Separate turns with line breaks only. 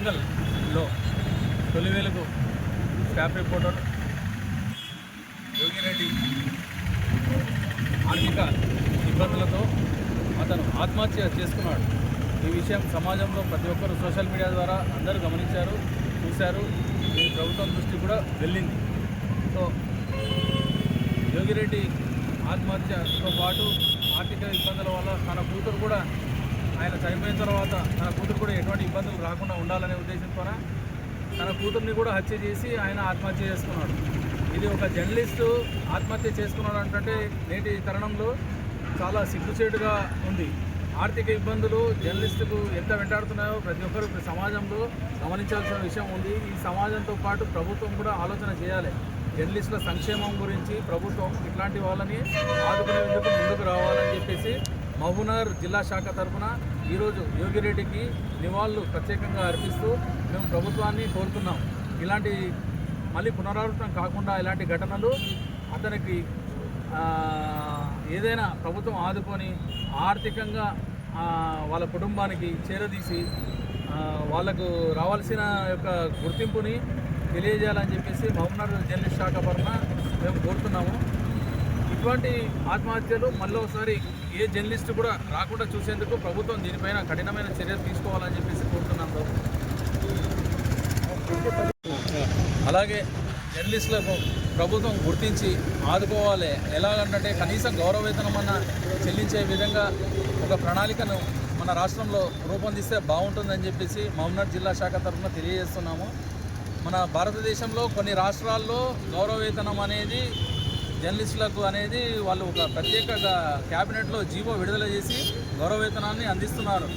వరంగల్లో తొలి వెలుగు స్టాఫ్ రిపోర్టర్ యోగిరెడ్డి ఆర్థిక ఇబ్బందులతో అతను ఆత్మహత్య చేసుకున్నాడు. ఈ విషయం సమాజంలో ప్రతి ఒక్కరు సోషల్ మీడియా ద్వారా అందరూ గమనించారు, చూశారు. ఈ ప్రభుత్వం దృష్టి కూడా వెళ్ళింది. సో యోగిరెడ్డి ఆత్మహత్యతో పాటు ఆర్థిక ఇబ్బందుల వల్ల తన కూతురు కూడా, ఆయన చనిపోయిన తర్వాత తన కూతురు కూడా ఎటువంటి ఇబ్బందులు రాకుండా ఉండాలనే ఉద్దేశంతో తన కూతుర్ని కూడా హత్య చేసి ఆయన ఆత్మహత్య చేసుకున్నాడు. ఇది ఒక జర్నలిస్టు ఆత్మహత్య చేసుకున్నాడు అంటే నేటి తరుణంలో చాలా సిగ్గుచేటుగా ఉంది. ఆర్థిక ఇబ్బందులు జర్నలిస్టుకు ఎంత వెంటాడుతున్నాయో ప్రతి ఒక్కరు సమాజంలో గమనించాల్సిన విషయం ఉంది. ఈ సమాజంతో పాటు ప్రభుత్వం కూడా ఆలోచన చేయాలి. జర్నలిస్టుల సంక్షేమం గురించి ప్రభుత్వం ఇట్లాంటి వాళ్ళని ఆదుకునేందుకు ముందుకు రావాలని చెప్పేసి మహబూబ్నగర్ జిల్లా శాఖ తరఫున ఈరోజు యోగిరెడ్డికి నివాళులు ప్రత్యేకంగా అర్పిస్తూ మేము ప్రభుత్వాన్ని కోరుతున్నాం. ఇలాంటి మళ్ళీ పునరావృతం కాకుండా ఇలాంటి ఘటనలు అతనికి ఏదైనా ప్రభుత్వం ఆదుకొని ఆర్థికంగా వాళ్ళ కుటుంబానికి చేరదీసి వాళ్ళకు రావాల్సిన యొక్క గుర్తింపుని తెలియజేయాలని చెప్పేసి మహబూబ్నగర్ జర్నలిస్ట్ శాఖ పరన మేము కోరుతున్నాము. ఇటువంటి ఆత్మహత్యలు మళ్ళీ ఒకసారి ఏ జర్నలిస్టు కూడా రాకుండా చూసేందుకు ప్రభుత్వం దీనిపైన కఠినమైన చర్యలు తీసుకోవాలని చెప్పేసి కోరుతున్నాము. అలాగే జర్నలిస్టులకు ప్రభుత్వం గుర్తించి ఆదుకోవాలి. ఎలాగంటే కనీసం గౌరవ వేతనం అన్న చెల్లించే విధంగా ఒక ప్రణాళికను మన రాష్ట్రంలో రూపొందిస్తే బాగుంటుందని చెప్పేసి మహబూబ్నగర్ జిల్లా శాఖ తరఫున తెలియజేస్తున్నాము. మన భారతదేశంలో కొన్ని రాష్ట్రాల్లో గౌరవ వేతనం అనేది జర్నలిస్టులకు అనేది వాళ్ళు ఒక ప్రత్యేక క్యాబినెట్లో జీవో విడుదల చేసి గౌరవ వేతనాన్ని అందిస్తున్నారు.